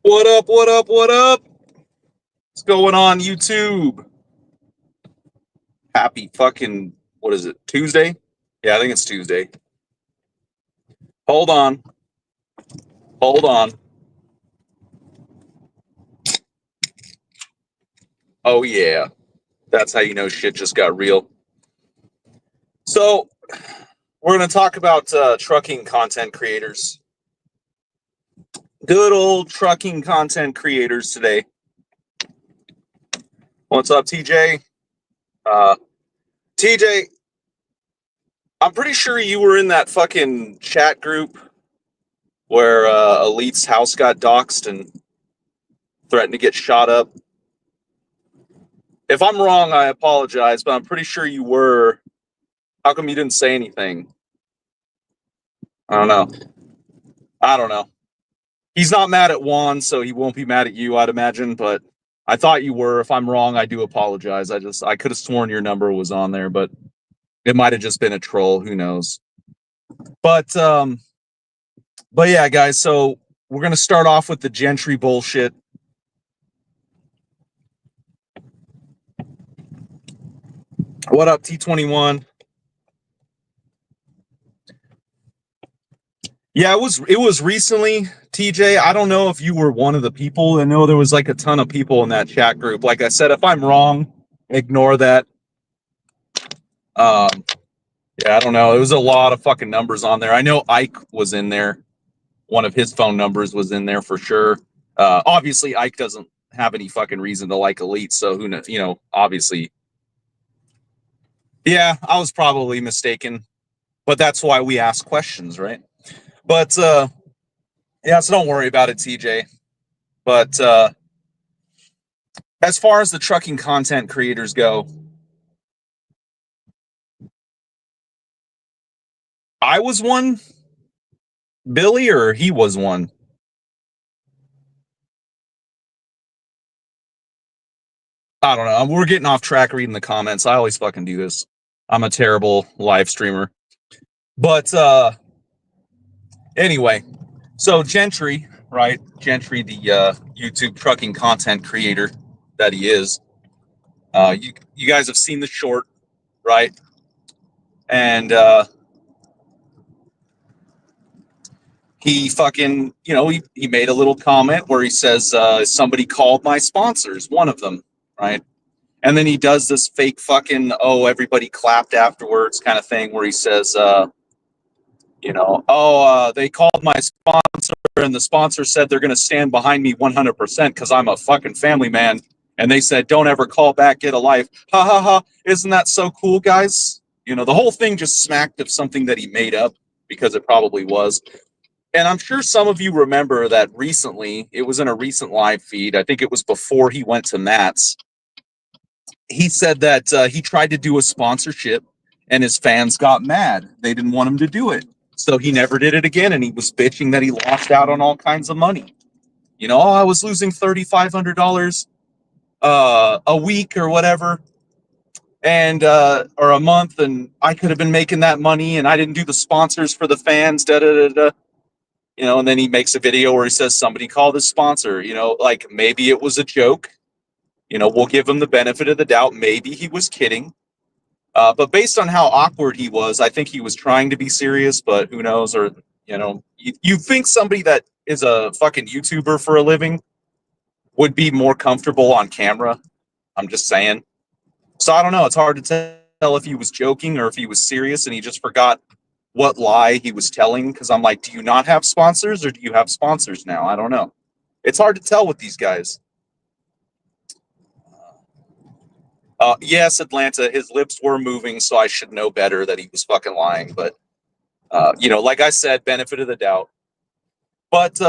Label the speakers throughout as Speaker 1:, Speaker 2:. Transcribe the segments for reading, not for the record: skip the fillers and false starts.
Speaker 1: What up, what up, what up? What's going on, YouTube? Happy fucking, what is it, Tuesday? Yeah, I think it's Tuesday. Hold on. Hold on. Oh, yeah. That's how you know shit just got real. So, we're going to talk about trucking content creators. Good old trucking content creators today. What's up, TJ? TJ, I'm pretty sure you were in that fucking chat group where Elite's house got doxxed and threatened to get shot up. If I'm wrong, I apologize, but I'm pretty sure you were. How come you didn't say anything? I don't know. He's not mad at Juan, so he won't be mad at you, I'd imagine, but I thought you were. If I'm wrong, I do apologize. I could have sworn your number was on there, but it might have just been a troll. Who knows? But yeah, guys, so we're going to start off with the Gentry bullshit. What up, T21? Yeah, it was recently, TJ. I don't know if you were one of the people. I know there was like a ton of people in that chat group. Like I said, if I'm wrong, ignore that. Yeah, I don't know. It was a lot of fucking numbers on there. I know Ike was in there. One of his phone numbers was in there for sure. Obviously, Ike doesn't have any fucking reason to like Elite, so who knows? You know, obviously. Yeah, I was probably mistaken, but that's why we ask questions, right? But yeah, so don't worry about it, TJ. But as far as the trucking content creators go, I was one, Billy, or he was one. I don't know. We're getting off track reading the comments. I always fucking do this. I'm a terrible live streamer. But anyway, so Gentry, right? Gentry, the YouTube trucking content creator that he is. You guys have seen the short, right? And he fucking, he made a little comment where he says, somebody called my sponsors, one of them, right? And then he does this fake fucking, oh, everybody clapped afterwards kind of thing where he says, they called my sponsor and the sponsor said they're going to stand behind me 100% because I'm a fucking family man. And they said, don't ever call back, get a life. Ha ha ha. Isn't that so cool, guys? You know, the whole thing just smacked of something that he made up because it probably was. And I'm sure some of you remember that recently, it was in a recent live feed. I think it was before he went to Matt's. He said that he tried to do a sponsorship and his fans got mad. They didn't want him to do it. So he never did it again. And he was bitching that he lost out on all kinds of money. You know, I was losing $3,500 a week or whatever, and or a month, and I could have been making that money, and I didn't do the sponsors for the fans, da da da da. You know, and then he makes a video where he says somebody called his sponsor. You know, like maybe it was a joke. You know, we'll give him the benefit of the doubt. Maybe he was kidding. But based on how awkward he was, I think he was trying to be serious, but who knows? Or, you think somebody that is a fucking YouTuber for a living would be more comfortable on camera. I'm just saying. So I don't know. It's hard to tell if he was joking or if he was serious and he just forgot what lie he was telling. Because I'm like, do you not have sponsors or do you have sponsors now? I don't know. It's hard to tell with these guys. Yes, Atlanta, his lips were moving, so I should know better that he was fucking lying. But, like I said, benefit of the doubt. But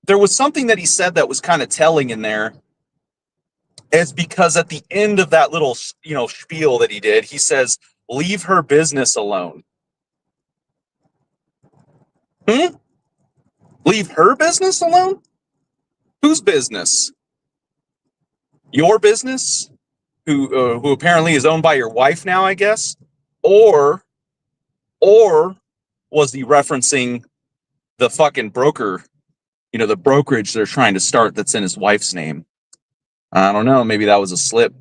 Speaker 1: there was something that he said that was kind of telling in there. It's because at the end of that little, spiel that he did, he says, leave her business alone. Leave her business alone? Whose business? Your business? Who apparently is owned by your wife now, I guess? Or was he referencing the fucking broker the brokerage they're trying to start that's in his wife's name. I don't know. Maybe that was a slip.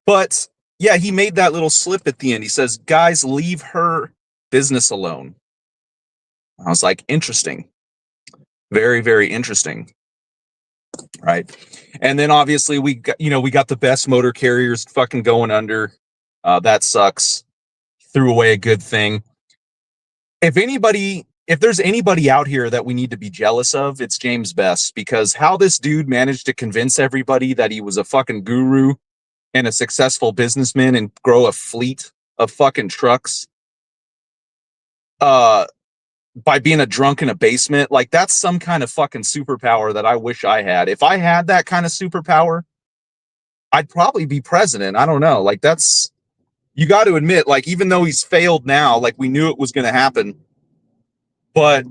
Speaker 1: But yeah, he made that little slip at the end. He says, guys, leave her business alone. I was like, interesting. Very, very interesting. Right. And then obviously we got the best motor carriers fucking going under. That sucks. Threw away a good thing. If there's anybody out here that we need to be jealous of, it's James Best, because how this dude managed to convince everybody that he was a fucking guru and a successful businessman and grow a fleet of fucking trucks by being a drunk in a basement, like that's some kind of fucking superpower that I wish I had. If I had that kind of superpower, I'd probably be president. I don't know. Like that's, you got to admit, like even though he's failed now, like we knew it was going to happen, but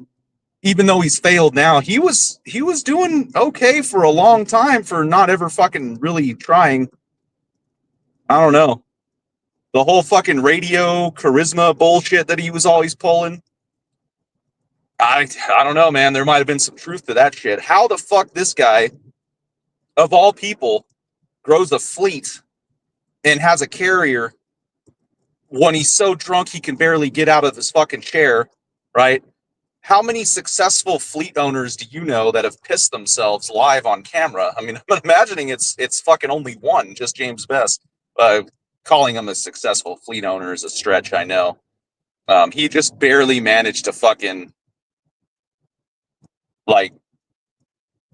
Speaker 1: even though he's failed now, he was doing okay for a long time for not ever fucking really trying. I don't know. The whole fucking radio charisma bullshit that he was always pulling. I don't know, man. There might have been some truth to that shit. How the fuck this guy, of all people, grows a fleet and has a carrier when he's so drunk he can barely get out of his fucking chair, right? How many successful fleet owners do you know that have pissed themselves live on camera? I mean, I'm imagining it's fucking only one, just James Best. Calling him a successful fleet owner is a stretch, I know. He just barely managed to fucking like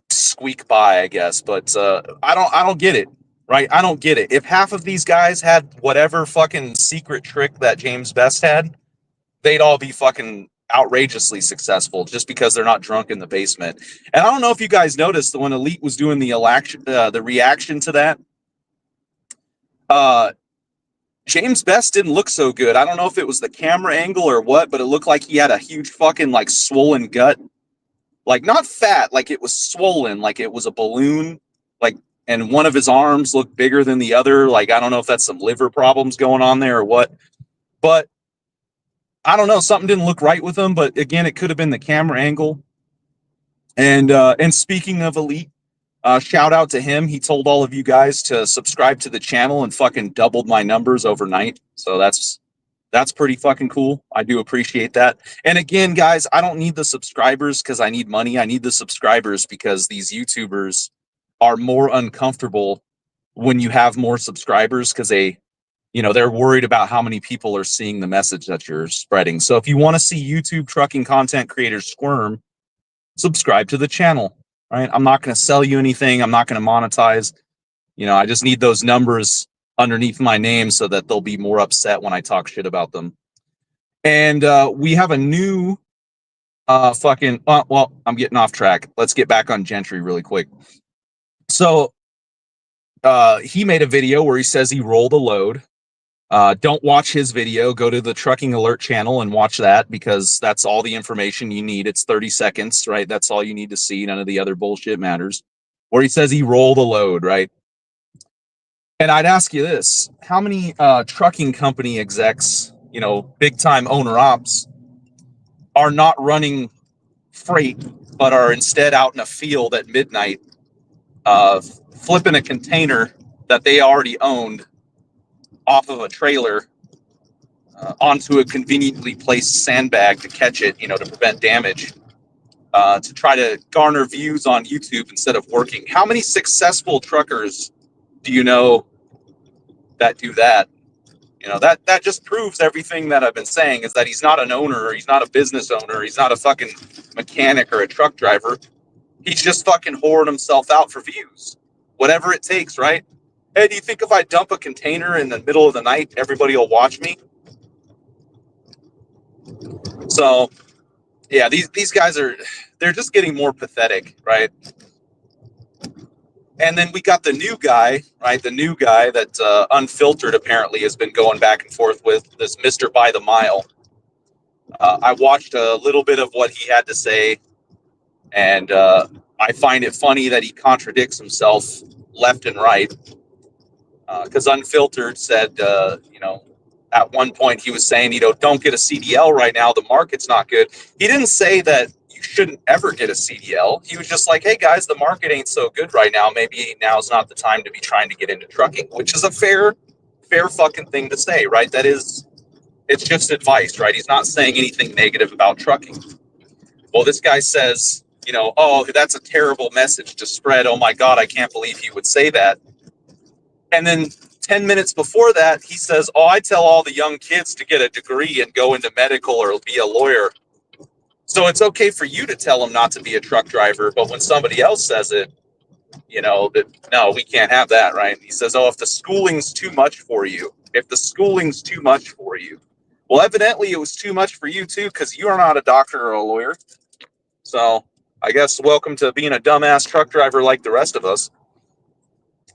Speaker 1: squeak by, I guess. But I don't get it, right? I don't get it. If half of these guys had whatever fucking secret trick that James Best had, they'd all be fucking outrageously successful just because they're not drunk in the basement. And I don't know if you guys noticed that when Elite was doing the reaction to that, James Best didn't look so good. I don't know if it was the camera angle or what, but it looked like he had a huge fucking like swollen gut. Like not fat, like it was swollen, like it was a balloon, like, and one of his arms looked bigger than the other. Like, I don't know if that's some liver problems going on there or what, but I don't know. Something didn't look right with him, but again, it could have been the camera angle. And speaking of Elite, shout out to him. He told all of you guys to subscribe to the channel and fucking doubled my numbers overnight. So that's pretty fucking cool. I do appreciate that. And again, guys, I don't need the subscribers because I need money. I need the subscribers because these YouTubers are more uncomfortable when you have more subscribers because they're worried about how many people are seeing the message that you're spreading. So if you want to see YouTube trucking content creators squirm, subscribe to the channel, right? I'm not going to sell you anything. I'm not going to monetize. I just need those numbers underneath my name so that they'll be more upset when I talk shit about them. And we have a new I'm getting off track. Let's get back on Gentry really quick. So he made a video where he says he rolled a load. Don't watch his video. Go to the Trucking Alert channel and watch that because that's all the information you need. It's 30 seconds, right? That's all you need to see. None of the other bullshit matters. Where he says he rolled a load, right? And I'd ask you this, how many trucking company execs, big time owner ops are not running freight, but are instead out in a field at midnight, flipping a container that they already owned off of a trailer onto a conveniently placed sandbag to catch it, to prevent damage, to try to garner views on YouTube instead of working. How many successful truckers do you know that do that? That just proves everything that I've been saying is that he's not an owner, he's not a business owner, he's not a fucking mechanic or a truck driver. He's just fucking whoring himself out for views. Whatever it takes, right? Hey, do you think if I dump a container in the middle of the night, everybody will watch me? So, yeah, these guys they're just getting more pathetic, right? And then we got the new guy, right? The new guy that Unfiltered apparently has been going back and forth with, this Mr. By the Mile. I watched a little bit of what he had to say, and I find it funny that he contradicts himself left and right. Because Unfiltered said, at one point he was saying, don't get a CDL right now. The market's not good. He didn't say that you shouldn't ever get a CDL. He was just like, hey guys, the market ain't so good right now. Maybe now's not the time to be trying to get into trucking, which is a fair fucking thing to say, right? It's just advice, right? He's not saying anything negative about trucking. Well, this guy says, oh, that's a terrible message to spread. Oh my God, I can't believe he would say that. And then 10 minutes before that, he says, oh, I tell all the young kids to get a degree and go into medical or be a lawyer. So it's okay for you to tell them not to be a truck driver. But when somebody else says it, that no, we can't have that, right? He says, oh, if the schooling's too much for you, well, evidently it was too much for you too, because you are not a doctor or a lawyer. So I guess welcome to being a dumbass truck driver like the rest of us.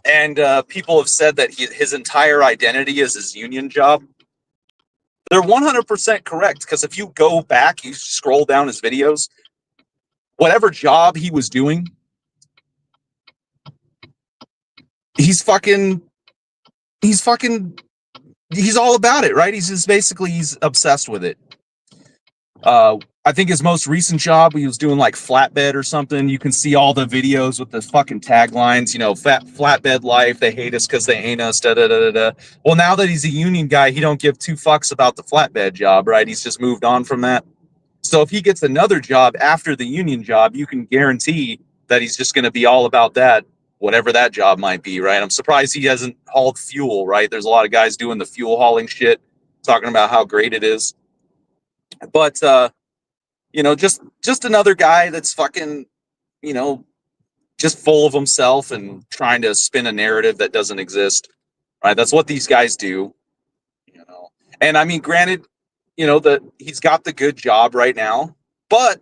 Speaker 1: And people have said that his entire identity is his union job. They're 100% correct, because if you go back, you scroll down his videos, whatever job he was doing, he's all about it, right? He's obsessed with it. I think his most recent job, he was doing like flatbed or something. You can see all the videos with the fucking taglines, flatbed life. They hate us because they ain't us. Da, da, da, da, da. Well, now that he's a union guy, he don't give two fucks about the flatbed job, right? He's just moved on from that. So if he gets another job after the union job, you can guarantee that he's just going to be all about that, whatever that job might be, right? I'm surprised he hasn't hauled fuel, right? There's a lot of guys doing the fuel hauling shit, talking about how great it is. But, just another guy that's fucking, just full of himself and trying to spin a narrative that doesn't exist, right? That's what these guys do, And I mean, granted, that he's got the good job right now, but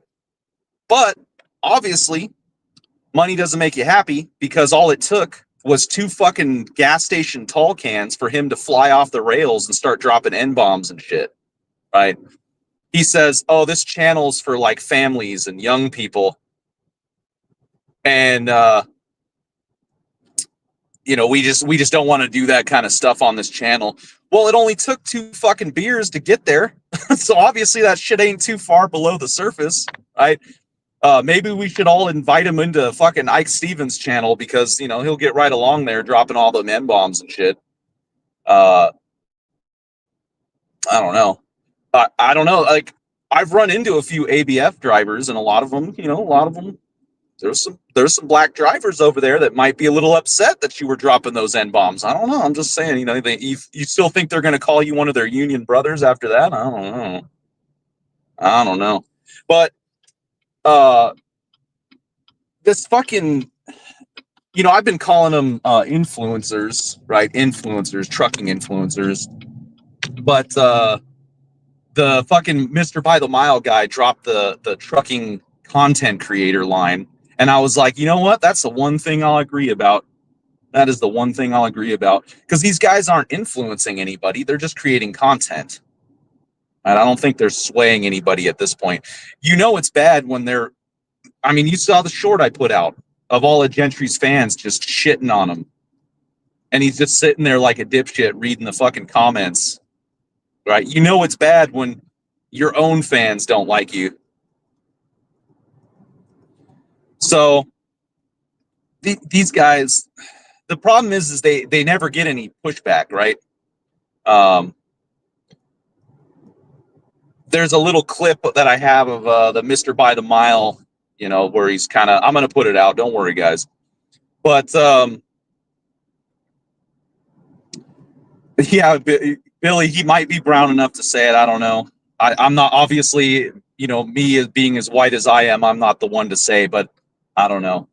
Speaker 1: obviously money doesn't make you happy, because all it took was 2 fucking gas station tall cans for him to fly off the rails and start dropping N-bombs and shit, right? He says, oh, this channel's for like families and young people. And, we just don't want to do that kind of stuff on this channel. Well, it only took 2 fucking beers to get there. So obviously that shit ain't too far below the surface, right? Maybe we should all invite him into fucking Ike Stevens' channel, because, he'll get right along there dropping all the N-bombs and shit. I don't know. I don't know. Like, I've run into a few ABF drivers, and a lot of them, there's some black drivers over there that might be a little upset that you were dropping those N-bombs. I don't know. I'm just saying, you still think they're going to call you one of their union brothers after that? I don't know. But this fucking, I've been calling them influencers, right? Influencers, trucking influencers. But the fucking Mr. By the Mile guy dropped the trucking content creator line. And I was like, you know what? That's the one thing I'll agree about. That is the one thing I'll agree about. Because these guys aren't influencing anybody. They're just creating content. And I don't think they're swaying anybody at this point. It's bad when they're... I mean, you saw the short I put out of all of Gentry's fans just shitting on him. And he's just sitting there like a dipshit reading the fucking comments. Right? It's bad when your own fans don't like you. So these guys, the problem is they never get any pushback, right? There's a little clip that I have of the Mr. By the Mile, where he's kind of, I'm going to put it out. Don't worry, guys. But yeah, Billy, he might be brown enough to say it. I don't know. I'm not, obviously, me as being as white as I am, I'm not the one to say, but I don't know.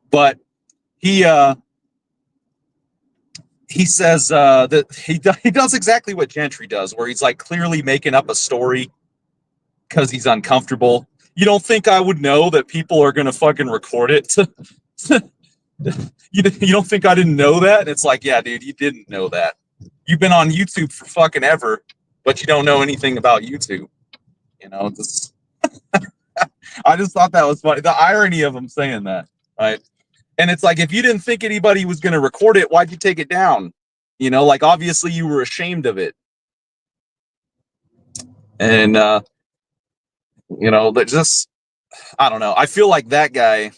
Speaker 1: But he says that he does exactly what Gentry does, where he's like clearly making up a story because he's uncomfortable. You don't think I would know that people are going to fucking record it? You don't think I didn't know that? And it's like, yeah, dude, you didn't know that. You've been on YouTube for fucking ever, but you don't know anything about YouTube. I just thought that was funny. The irony of him saying that, right? And it's like, if you didn't think anybody was going to record it, why'd you take it down? You know, like obviously you were ashamed of it. And you know, that just I don't know. I feel like that guy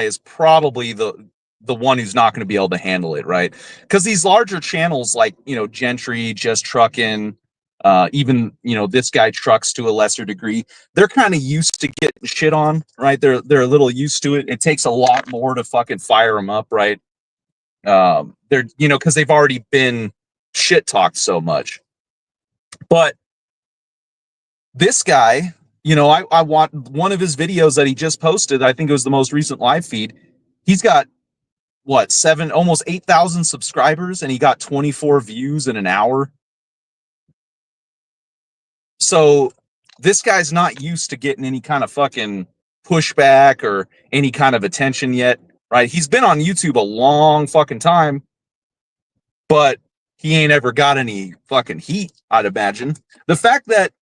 Speaker 1: is probably the one who's not going to be able to handle it, right? Because these larger channels like, you know, Gentry, Just Truckin', even, you know, this guy Trucks to a lesser degree, they're kind of used to getting shit on, right? They're a little used to it. It takes a lot more to fucking fire them up, right? They're, you know, because they've already been shit talked so much. But this guy, you know, I want one of his videos that he just posted. I think it was the most recent live feed. He's got what, almost 8,000 subscribers, and he got 24 views in an hour. So this guy's not used to getting any kind of fucking pushback or any kind of attention yet, right? He's been on YouTube a long fucking time, but he ain't ever got any fucking heat, I'd imagine. The fact that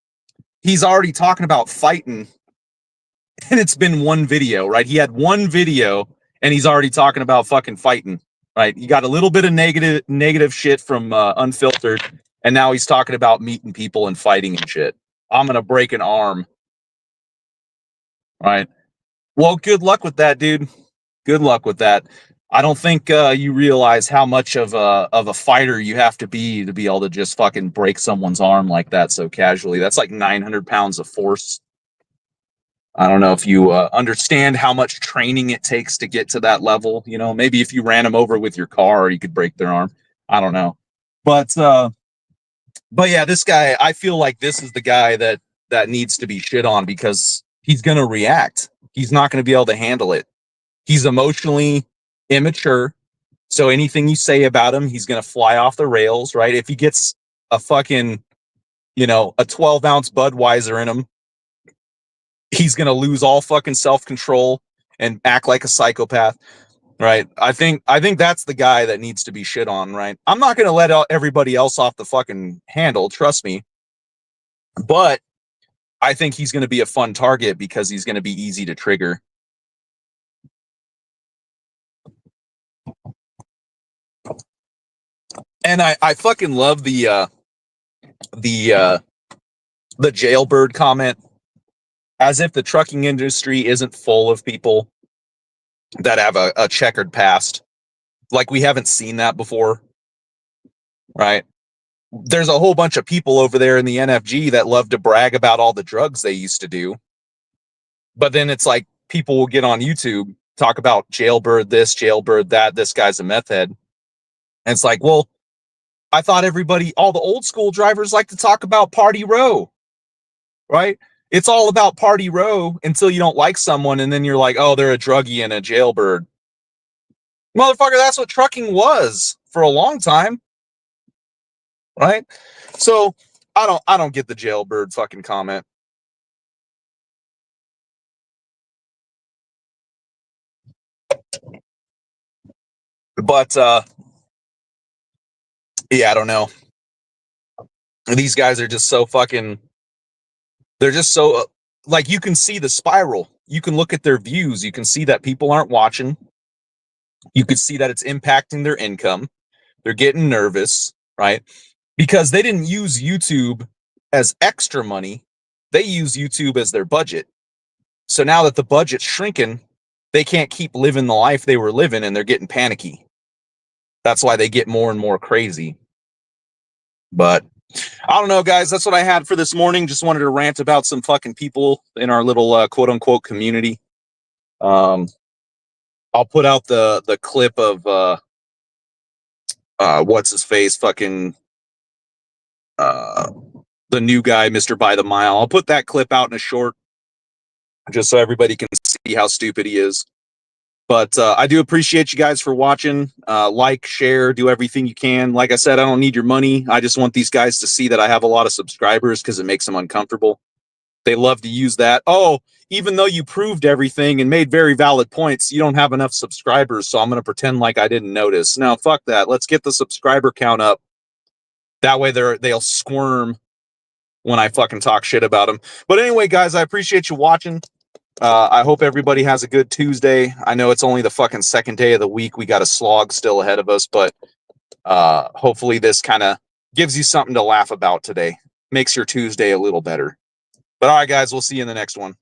Speaker 1: he's already talking about fighting, and it's been one video, right? He had one video and he's already talking about fucking fighting, right? He got a little bit of negative shit from Unfiltered, and now he's talking about meeting people and fighting and shit. I'm gonna break an arm, right? Well, good luck with that, dude. Good luck with that. I don't think you realize how much of a fighter you have to be able to just fucking break someone's arm like that so casually. That's like 900 pounds of force. I don't know if you understand how much training it takes to get to that level. You know, maybe if you ran them over with your car, you could break their arm. I don't know, but yeah, this guy. I feel like this is the guy that needs to be shit on because he's gonna react. He's not gonna be able to handle it. He's emotionally immature, so anything you say about him, he's gonna fly off the rails. Right? If he gets a fucking, you know, a 12-ounce Budweiser in him, he's going to lose all fucking self-control and act like a psychopath, right? I think that's the guy that needs to be shit on, right? I'm not going to let everybody else off the fucking handle, trust me. But I think he's going to be a fun target because he's going to be easy to trigger. And I fucking love the jailbird comment. As if the trucking industry isn't full of people that have a checkered past. Like we haven't seen that before, right? There's a whole bunch of people over there in the NFG that love to brag about all the drugs they used to do. But then it's like people will get on YouTube, talk about jailbird this, jailbird that, this guy's a meth head. And it's like, well, I thought all the old school drivers like to talk about Party Row, right? It's all about Party Row until you don't like someone, and then you're like, oh, they're a druggie and a jailbird. Motherfucker, that's what trucking was for a long time. Right? So I don't get the jailbird fucking comment. But yeah, I don't know. These guys are just so fucking, they're just so like, you can see the spiral. You can look at their views. You can see that people aren't watching. You can see that it's impacting their income. They're getting nervous, right? Because they didn't use YouTube as extra money. They use YouTube as their budget. So now that the budget's shrinking, they can't keep living the life they were living, and they're getting panicky. That's why they get more and more crazy. But I don't know, guys. That's what I had for this morning. Just wanted to rant about some fucking people in our little quote unquote community. I'll put out the clip of what's his face, fucking the new guy, Mr. By the Mile. I'll put that clip out in a short, just so everybody can see how stupid he is. But I do appreciate you guys for watching. Like, share, do everything you can. Like I said, I don't need your money. I just want these guys to see that I have a lot of subscribers because it makes them uncomfortable. They love to use that. Oh, even though you proved everything and made very valid points, you don't have enough subscribers, so I'm going to pretend like I didn't notice. No, fuck that. Let's get the subscriber count up. That way they'll squirm when I fucking talk shit about them. But anyway, guys, I appreciate you watching. I hope everybody has a good Tuesday. I know it's only the fucking second day of the week. We got a slog still ahead of us, but Hopefully this kind of gives you something to laugh about today. Makes your Tuesday a little better. But all right, guys, we'll see you in the next one.